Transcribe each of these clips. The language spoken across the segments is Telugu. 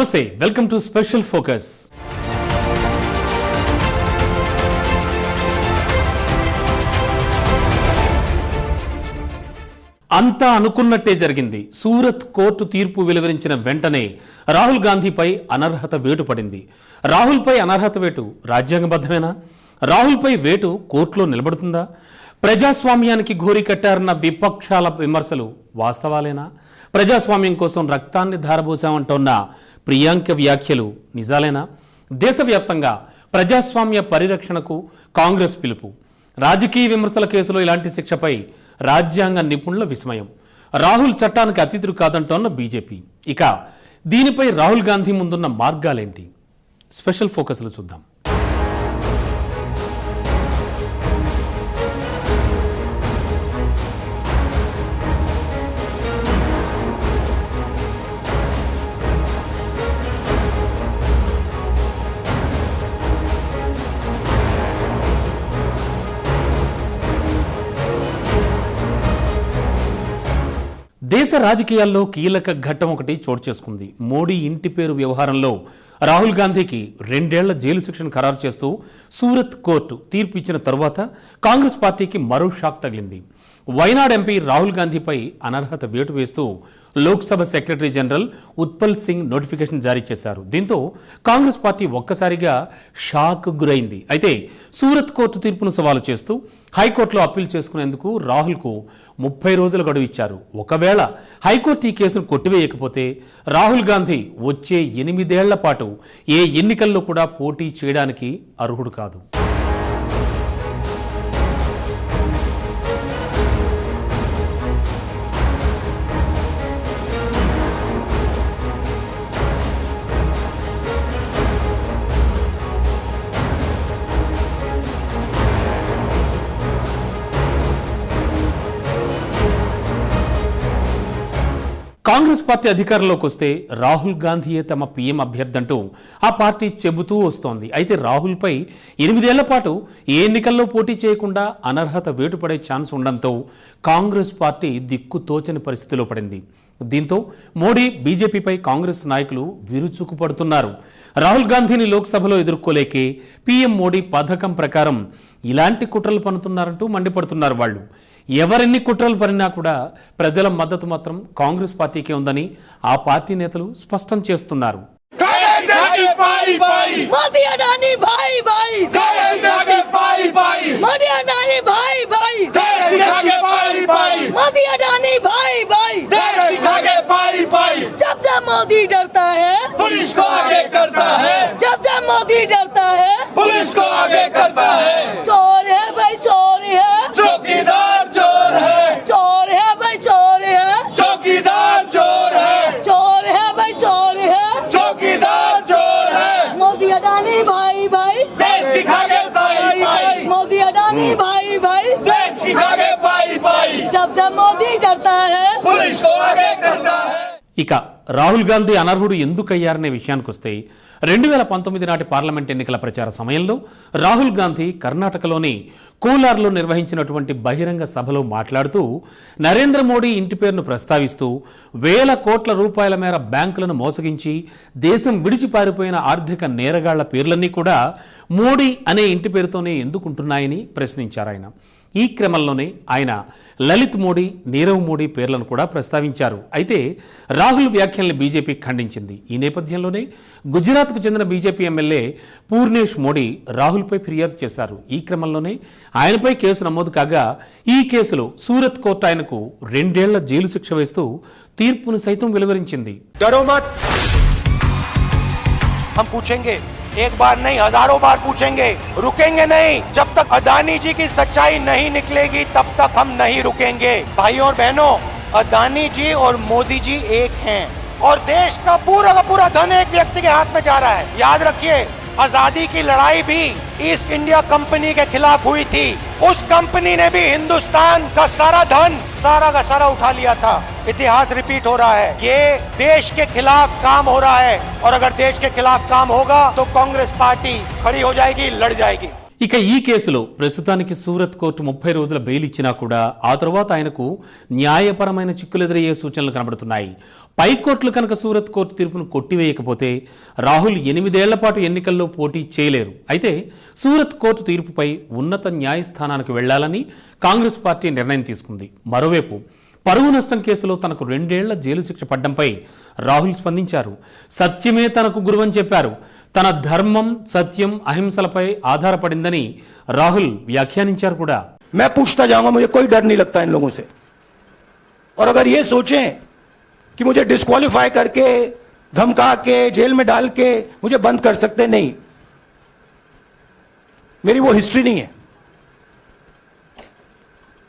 నమస్తే, వెల్కమ్ టు స్పెషల్ ఫోకస్. అంతా అనుకున్నట్టే జరిగింది. సూరత్ కోర్టు తీర్పు వెలువరించిన వెంటనే రాహుల్ గాంధీపై అనర్హత వేటు పడింది. రాహుల్పై అనర్హత వేటు రాజ్యాంగబద్ధమేనా? రాహుల్పై వేటు కోర్టులో నిలబడుతుందా? ప్రజాస్వామ్యానికి ఘోరి కట్టారన్న విపక్షాల విమర్శలు వాస్తవాలేనా? ప్రజాస్వామ్యం కోసం రక్తాన్ని ధారబోసామంటోన్న ప్రియాంక వ్యాఖ్యలు నిజాలేనా? దేశవ్యాప్తంగా ప్రజాస్వామ్య పరిరక్షణకు కాంగ్రెస్ పిలుపు. రాజకీయ విమర్శల కేసులో ఇలాంటి శిక్షపై రాజ్యాంగ నిపుణుల విస్మయం. రాహుల్ చట్టానికి అతిథులు కాదంటోన్న బీజేపీ. ఇక దీనిపై రాహుల్ గాంధీ ముందున్న మార్గాలేంటి? స్పెషల్ ఫోకస్లు చూద్దాం. దేశ రాజకీయాల్లో కీలక ఘట్టం ఒకటి చోటు చేసుకుంది. మోడీ ఇంటి పేరు వ్యవహారంలో రాహుల్ గాంధీకి 2 ఏళ్ల జైలు శిక్షను ఖరారు చేస్తూ సూరత్ కోర్టు తీర్పు ఇచ్చిన తరువాత కాంగ్రెస్ పార్టీకి మరో షాక్ తగిలింది. వైనాడ్ ఎంపీ రాహుల్ గాంధీపై అనర్హత వేటు వేస్తూ Lok Sabha secretary general Utpal Singh notification జారీ చేశారు. దీంతో కాంగ్రెస్ పార్టీ ఒక్కసారిగా షాక్ గురైంది. అయితే సూరత్ కోర్టు తీర్పును సవాలు చేస్తూ హైకోర్టులో అప్పీల్ చేసుకునేందుకు రాహుల్కు 30 రోజుల గడువు ఇచ్చారు. ఒకవేళ హైకోర్టు ఈ కేసును కొట్టివేయకపోతే రాహుల్ గాంధీ వచ్చే 8 ఏళ్ల పాటు ఏ ఎన్నికల్లో కూడా పోటీ చేయడానికి అర్హుడు కాదు. కాంగ్రెస్ పార్టీ అధికారంలోకి వస్తే రాహుల్ గాంధీయే తమ పీఎం అభ్యర్థంటూ ఆ పార్టీ చెబుతూ వస్తోంది. అయితే రాహుల్పై 8 ఏళ్ల పాటు ఏ ఎన్నికల్లో పోటీ చేయకుండా అనర్హత వేటుపడే ఛాన్స్ ఉండడంతో కాంగ్రెస్ పార్టీ దిక్కుతోచని పరిస్థితిలో పడింది. దీంతో మోడీ, బీజేపీపై కాంగ్రెస్ నాయకులు విరుచుకుపడుతున్నారు. రాహుల్ గాంధీని లోక్సభలో ఎదుర్కోలేకే పీఎం మోడీ పథకం ప్రకారం ఇలాంటి కుట్రలు పన్నుతున్నారంటూ మండిపడుతున్నారు. వాళ్ళు ఎవరెన్ని కుట్రలు పనినా కూడా ప్రజల మద్దతు మాత్రం కాంగ్రెస్ పార్టీకే ఉందని ఆ పార్టీ నేతలు స్పష్టం చేస్తున్నారు. मोदी डरता है पुलिस को आगे करता है, जब जब मोदी डरता है पुलिस को आगे करता है। चोर है भाई चोर है, चौकीदार चोर है, चोर है भाई चोर है, चौकीदार चोर है, चोर है भाई चोर है, चौकीदार चोर है। मोदी अडानी भाई भाई देश दिखा के भाई भाई, मोदी अडानी भाई भाई देश दिखा के भाई भाई, जब जब मोदी डरता है पुलिस को आगे करता है। ఇక రాహుల్ గాంధీ అనర్హుడు ఎందుకయ్యారనే విషయానికి వస్తే 2019 నాటి పార్లమెంట్ ఎన్నికల ప్రచార సమయంలో రాహుల్ గాంధీ కర్ణాటకలోని కోలార్లో నిర్వహించినటువంటి బహిరంగ సభలో మాట్లాడుతూ నరేంద్ర మోడీ ఇంటి పేరును ప్రస్తావిస్తూ వేల కోట్ల రూపాయల మేర బ్యాంకులను మోసగించి దేశం విడిచి పారిపోయిన ఆర్థిక నేరగాళ్ల పేర్లన్నీ కూడా మోడీ అనే ఇంటి పేరుతోనే ఎందుకుంటున్నాయని ప్రశ్నించారు ఆయన. ఈ క్రమంలోనే ఆయన లలిత్ మోడీ, నీరవ్ మోడీ పేర్లను కూడా ప్రస్తావించారు. అయితే రాహుల్ వ్యాఖ్యల్ని బీజేపీ ఖండించింది. ఈ నేపథ్యంలోనే గుజరాత్కు చెందిన బీజేపీ ఎమ్మెల్యే పూర్ణేష్ మోడీ రాహుల్పై ఫిర్యాదు చేశారు. ఈ క్రమంలోనే ఆయనపై కేసు నమోదు కాగా ఈ కేసులో సూరత్ కోర్టు ఆయనకు 2 ఏళ్ల జైలు శిక్ష వేస్తూ తీర్పును సైతం వెలువరించింది. हम पूछेंगे, एक बार नहीं हजारों बार पूछेंगे, रुकेंगे नहीं जब तक अदानी जी की सच्चाई नहीं निकलेगी, तब तक हम नहीं रुकेंगे। भाइयों और बहनों, अदानी जी और मोदी जी एक हैं और देश का पूरा धन एक व्यक्ति के हाथ में जा रहा है। याद रखिए, आजादी की लड़ाई भी ईस्ट इंडिया कंपनी के खिलाफ हुई थी। उस कंपनी ने भी हिंदुस्तान का सारा धन सारा का सारा उठा लिया था। इतिहास रिपीट हो रहा है, ये देश के खिलाफ काम हो रहा है और अगर देश के खिलाफ काम होगा तो कांग्रेस पार्टी खड़ी हो जाएगी, लड़ जाएगी। ఇక ఈ కేసులో ప్రస్తుతానికి సూరత్ కోర్టు 30 రోజుల బెయిల్ ఇచ్చినా కూడా ఆ తర్వాత ఆయనకు న్యాయపరమైన చిక్కులు ఎదురయ్యే సూచనలు కనబడుతున్నాయి. పైకోర్టులు కనుక సూరత్ కోర్టు తీర్పును కొట్టివేయకపోతే రాహుల్ 8 ఏళ్ల పాటు ఎన్నికల్లో పోటీ చేయలేరు. అయితే సూరత్ కోర్టు తీర్పుపై ఉన్నత న్యాయస్థానానికి వెళ్లాలని కాంగ్రెస్ పార్టీ నిర్ణయం తీసుకుంది. మరోవైపు పరువు నష్టం కేసులో తనకు 2 ఏళ్ల జైలు శిక్ష పడ్డంపై రాహుల్ స్పందించారు. సత్యమే తనకు గురువని చెప్పారు. తన ధర్మం, సత్యం, అహింసలపై ఆధారపడిందని రాహుల్ వ్యాఖ్యానించారు కూడా. मैं पूछता जाऊंगा, मुझे कोई डर नहीं लगता इन लोगों से. और अगर ये सोचें कि मुझे डिस्क्वालीफाई करके, धमका के, जेल में डाल के मुझे बंद कर सकते, नहीं, मेरी वो हिस्ट्री नहीं है.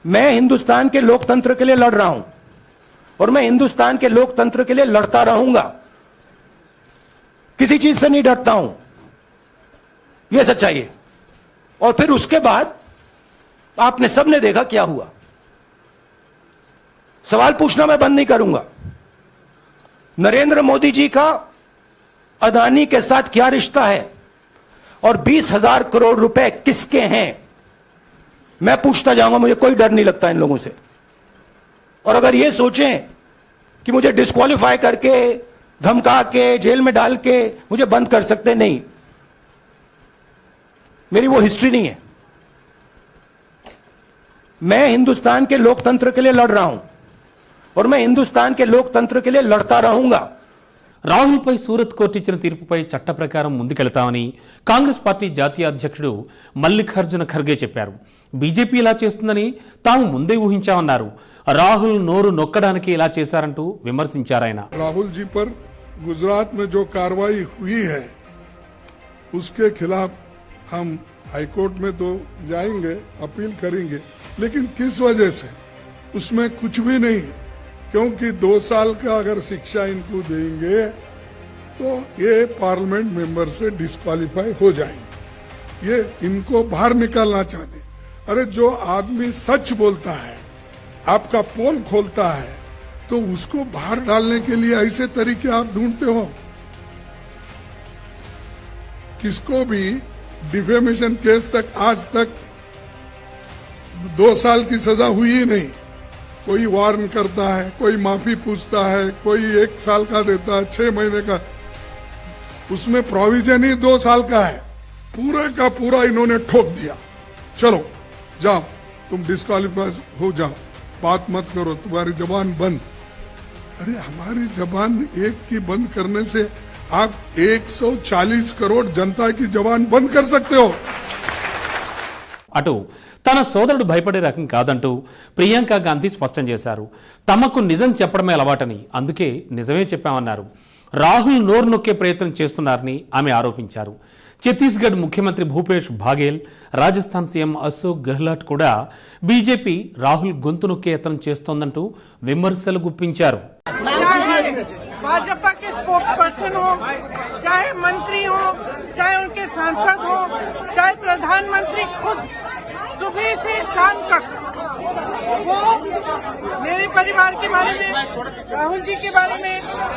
मैं हिंदुस्तान के लोकतंत्र के लिए लड़ रहा हूं और मैं हिंदुस्तान के लोकतंत्र के लिए लड़ता रहूंगा. किसी चीज से नहीं डरता हूं, यह सच्चाई है. और फिर उसके बाद आपने सबने देखा क्या हुआ. सवाल पूछना मैं बंद नहीं करूंगा. नरेंद्र मोदी जी का अदानी के साथ क्या रिश्ता है और 20,000 करोड़ रुपए किसके हैं, मैं पूछता जाऊंगा. मुझे कोई डर नहीं लगता इन लोगों से. और अगर ये सोचें कि मुझे डिस्क्वालीफाई करके, धमका के, जेल में डाल के मुझे बंद कर सकते, नहीं, मेरी वो हिस्ट्री नहीं है. मैं हिंदुस्तान के लोकतंत्र के लिए लड़ रहा हूं और मैं हिंदुस्तान के लोकतंत्र के लिए लड़ता रहूंगा. రాహుల్పై సూరత్ కోర్టు ఇచ్చిన తీర్పుపై చట్ట ప్రకారం ముందుకెళ్తామని కాంగ్రెస్ పార్టీ జాతీయ అధ్యక్షుడు మల్లికార్జున ఖర్గే చెప్పారు. బీజేపీ ఇలా చేస్తుందని తాము ముందే ఊహించామన్నారు. రాహుల్ నోరు నొక్కడానికి ఇలా చేశారంటూ విమర్శించారాయన. राहुल जी पर गुजरात में जो कार्रवाई हुई है उसके खिलाफ हम हाईकोर्ट में तो जाएंगे, अपील करेंगे, लेकिन किस वजह से, उसमें कुछ भी नहीं, क्योंकि 2 साल का अगर शिक्षा इनको देंगे तो ये पार्लियामेंट मेंबर से डिस्क्वालीफाई हो जाएंगे. ये इनको बाहर निकालना चाहते. अरे जो आदमी सच बोलता है, आपका पोल खोलता है, तो उसको बाहर डालने के लिए ऐसे तरीके आप ढूंढते हो. किसको भी डिफेमेशन केस तक आज तक 2 साल की सजा हुई ही नहीं. कोई वार्न करता है, कोई माफी पूछता है, कोई 1 साल का देता है, 6 महीने का. उसमें प्रोविजन ही 2 साल का है. पूरा का पूरा इन्होंने ठोक दिया. चलो जाओ, तुम डिस्क्वालीफाई हो जाओ, बात मत करो, तुम्हारी जबान बंद. अरे हमारी जबान एक की बंद करने से आप 140 करोड़ जनता की जबान बंद कर सकते हो. అటు తన సోదరుడు భయపడే రకం కాదంటూ ప్రియాంక గాంధీ స్పష్టం చేశారు. తమకు నిజం చెప్పడమే అలవాటని, అందుకే నిజమే చెప్పామన్నారు. రాహుల్ నోరు నొక్కే ప్రయత్నం చేస్తున్నారని ఆమె ఆరోపించారు. ఛత్తీస్గఢ్ ముఖ్యమంత్రి భూపేష్ బాఘేల్, రాజస్థాన్ సీఎం అశోక్ గెహ్లాట్ కూడా బీజేపీ రాహుల్ గొంతు నొక్కే యత్నం చేస్తోందంటూ విమర్శలు గుప్పించారు. भाजपा के स्पोक्स पर्सन हो, चाहे मंत्री हो, चाहे उनके सांसद हो, चाहे प्रधानमंत्री खुद, सुबह से शाम तक वो मेरे परिवार के बारे में, राहुल जी के बारे में,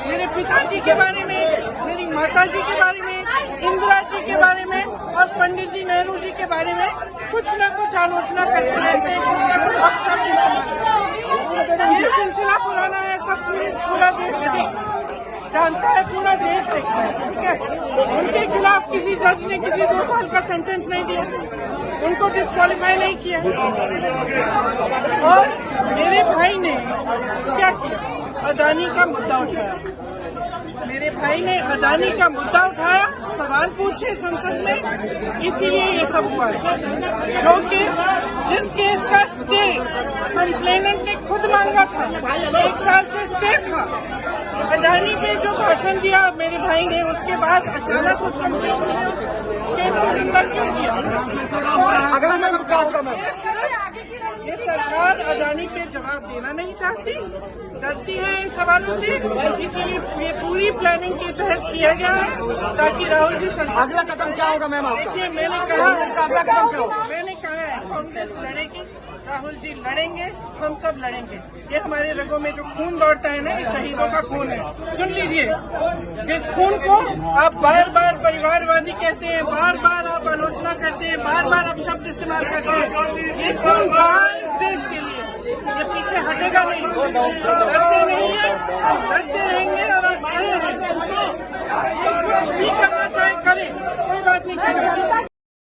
मेरे पिताजी के बारे में, मेरी माता जी के बारे में, इंदिरा जी के बारे में और पंडित जी नेहरू जी के बारे में कुछ न कुछ आलोचना करते रहते हैं, कुछ न कुछ अपशब्द. ये सिलसिला पुराना है, सब पूरा देश जानता है, पूरा देश देखता है. ठीक है, उनके खिलाफ किसी जज ने किसी 2 साल का सेंटेंस नहीं दिया, उनको डिस्क्वालीफाई नहीं किया. और मेरे भाई ने क्या किया, अदानी का मुद्दा उठाया. मेरे भाई ने अदानी का मुद्दा उठाया, सवाल पूछे संसद में, इसीलिए ये सब हुआ है. जो केस, जिस केस का स्टे कंप्लेनेंट ने खुद मांगा था, 1 साल से स्टे था, अडानी पे जो भाषण दिया मेरे भाई ने, उसके बाद अचानक उस कंप्लेनेंट ने उस केस को जिंदा क्यों किया. अगला कदम क्या होगा मैम? ये सरकार अडानी पे जवाब देना नहीं चाहती, डरती है इन सवालों से, इसीलिए ये पूरी प्लानिंग के तहत किया गया है ताकि राहुल जी संसद. अगला कदम क्या होगा मैम आपका? देखिए मैंने कहा, अगला कदम क्या होगा? मैंने कहा है कांग्रेस लड़ेगी, राहुल जी लड़ेंगे, हम सब लड़ेंगे। ये हमारे रगों में जो खून दौड़ता है ना, ये शहीदों का खून है। सुन लीजिए, जिस खून को आप बार बार परिवारवादी कहते हैं, बार बार आप आलोचना करते हैं, बार बार आप शब्द इस्तेमाल करते हैं, ये खून बहा इस देश के लिए, ये पीछे हटेगा नहीं। डरते नहीं है, हम लड़ते रहेंगे और हम खड़े हैं। कुछ भी करना चाहे करें, कोई बात नहीं करेंगे।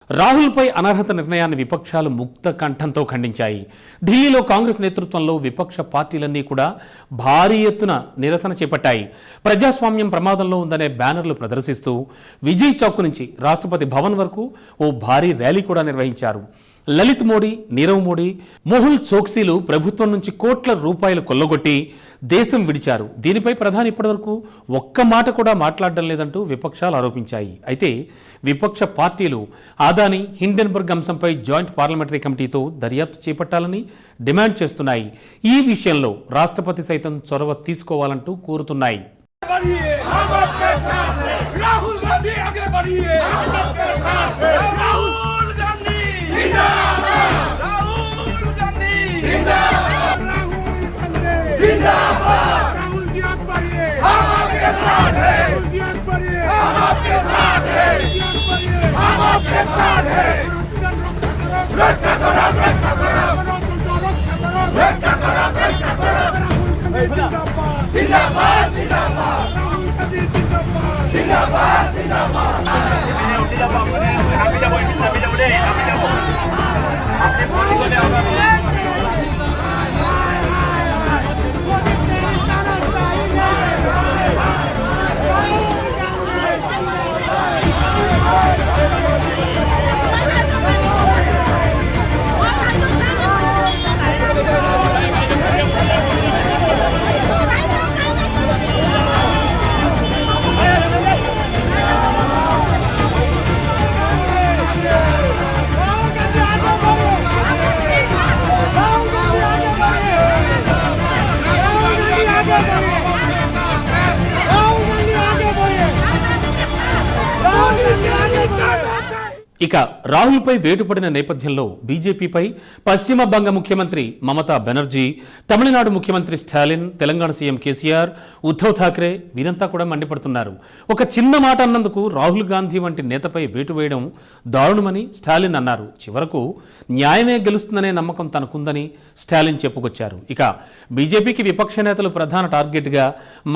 రాహుల్పై అనర్హత నిర్ణయాన్ని విపక్షాలు ముక్త కంఠంతో ఖండించాయి. ఢిల్లీలో కాంగ్రెస్ నేతృత్వంలో విపక్ష పార్టీలన్నీ కూడా భారీ ఎత్తున నిరసన చేపట్టాయి. ప్రజాస్వామ్యం ప్రమాదంలో ఉందనే బ్యానర్లు ప్రదర్శిస్తూ విజయ్ చౌక్ నుంచి రాష్ట్రపతి భవన్ వరకు ఓ భారీ ర్యాలీ కూడా నిర్వహించారు. లలిత్ మోడీ, నీరవ్ మోడీ, మొహుల్ చోక్సీలు ప్రభుత్వం నుంచి కోట్ల రూపాయలు కొల్లగొట్టి దేశం విడిచారు. దీనిపై ప్రధాని ఇప్పటివరకు ఒక్క మాట కూడా మాట్లాడడం లేదంటూ విపక్షాలు ఆరోపించాయి. అయితే విపక్ష పార్టీలు అదానీ, హిండెన్బర్గ్ అంశంపై జాయింట్ పార్లమెంటరీ కమిటీతో దర్యాప్తు చేపట్టాలని డిమాండ్ చేస్తున్నాయి. ఈ విషయంలో రాష్ట్రపతి సైతం చొరవ తీసుకోవాలంటూ కోరుతున్నాయి. राहुल गांधी आगे बढ़िए, राहुल गांधी जिंदाबाद, राहुल गांधी जिंदाबाद, राहुल जी आगे बढ़िए, हम आपके साथ हैं, राहुल जी आगे बढ़िए, हम आपके साथ हैं, हम आपके साथ हैं। रक्षा करो, रक्षा करो, रक्षा करो, रक्षा करो, जिंदाबाद, जिंदाबाद, राहुल गांधी जिंदाबाद, जिंदाबाद, जिंदाबाद। ఇక రాహుల్పై వేటుపడిన నేపథ్యంలో బీజేపీపై పశ్చిమ బంగ ముఖ్యమంత్రి మమతా బెనర్జీ, తమిళనాడు ముఖ్యమంత్రి స్టాలిన్, తెలంగాణ సీఎం కేసీఆర్, ఉద్ధవ్ ఠాక్రే వీరంతా కూడా మండిపడుతున్నారు. ఒక చిన్న మాట అన్నందుకు రాహుల్ గాంధీ వంటి నేతపై వేటు వేయడం దారుణమని స్టాలిన్ అన్నారు. చివరకు న్యాయమే గెలుస్తుందనే నమ్మకం తనకుందని స్టాలిన్ చెప్పుకొచ్చారు. ఇక బీజేపీకి విపక్ష నేతలు ప్రధాన టార్గెట్గా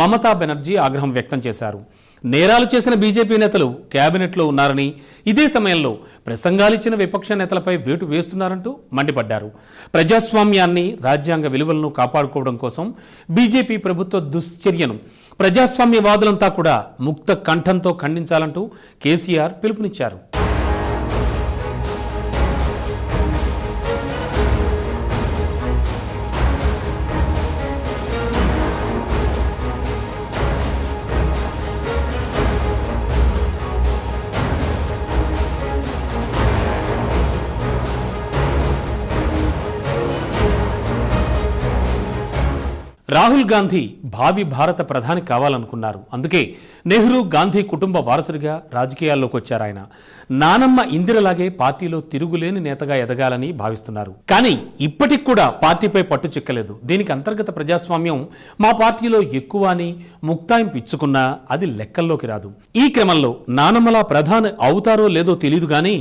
మమతా బెనర్జీ ఆగ్రహం వ్యక్తం చేశారు. నేరాలు చేసిన బీజేపీ నేతలు కేబినెట్లో ఉన్నారని, ఇదే సమయంలో ప్రసంగాలిచ్చిన విపక్ష నేతలపై వేటు వేస్తున్నారంటూ మండిపడ్డారు. ప్రజాస్వామ్యాన్ని, రాజ్యాంగ విలువలను కాపాడుకోవడం కోసం బీజేపీ ప్రభుత్వ దుశ్చర్యను ప్రజాస్వామ్యవాదులంతా కూడా ముక్త కంఠంతో ఖండించాలంటూ కేసీఆర్ పిలుపునిచ్చారు. రాహుల్ గాంధీ భావి భారత ప్రధాని కావాలనుకున్నారు. అందుకే నెహ్రూ, గాంధీ కుటుంబ వారసుడిగా రాజకీయాల్లోకి వచ్చారు. ఆయన నానమ్మ ఇందిరలాగే పార్టీలో తిరుగులేని నేతగా ఎదగాలని భావిస్తున్నారు. కానీ ఇప్పటికి కూడా పార్టీపై పట్టు చిక్కలేదు. దీనికి అంతర్గత ప్రజాస్వామ్యం మా పార్టీలో ఎక్కువ అని ముక్తాయింపు ఇచ్చుకున్నా అది లెక్కల్లోకి రాదు. ఈ క్రమంలో నానమ్మలా ప్రధాని అవుతారో లేదో తెలియదు కానీ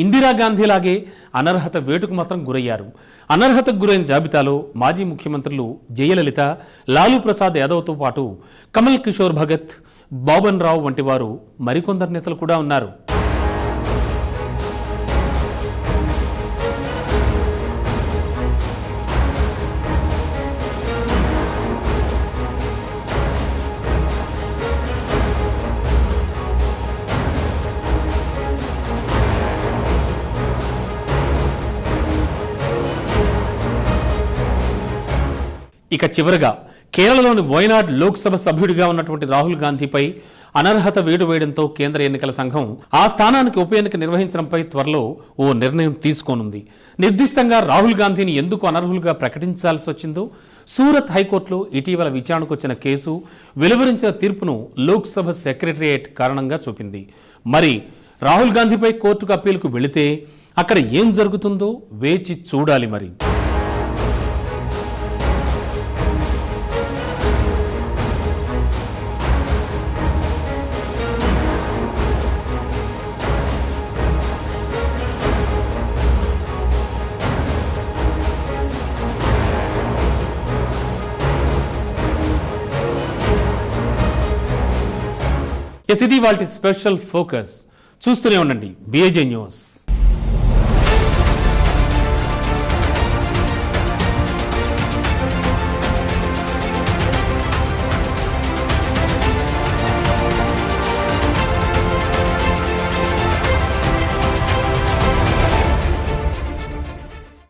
ఇందిరాగాంధీలాగే అనర్హత వేటుకు మాత్రం గురయ్యారు. అనర్హతకు గురైన జాబితాలో మాజీ ముఖ్యమంత్రులు జయలలిత, లాలూ ప్రసాద్ యాదవ్తో పాటు కమల్ కిషోర్ భగత్, బాబన్ రావు వంటి వారు మరికొందరు నేతలు కూడా ఉన్నారు. ఇక చివరగా కేరళలోని వయనాడ్ లోక్సభ సభ్యుడిగా ఉన్నటువంటి రాహుల్ గాంధీపై అనర్హత వేటు వేయడంతో కేంద్ర ఎన్నికల సంఘం ఆ స్థానానికి ఉప ఎన్నిక నిర్వహించడంపై త్వరలో ఓ నిర్ణయం తీసుకోనుంది. నిర్దిష్టంగా రాహుల్ గాంధీని ఎందుకు అనర్హులుగా ప్రకటించాల్సి వచ్చిందో సూరత్ హైకోర్టులో ఇటీవల విచారణకు వచ్చిన కేసు వెలువరించిన తీర్పును లోక్సభ సెక్రటరియేట్ కారణంగా చూపింది. మరి రాహుల్ గాంధీపై కోర్టుకు అప్పీలుకు వెళితే అక్కడ ఏం జరుగుతుందో వేచి చూడాలి మరి. ఇది వాటి స్పెషల్ ఫోకస్. చూస్తూనే ఉండండి BAJ న్యూస్.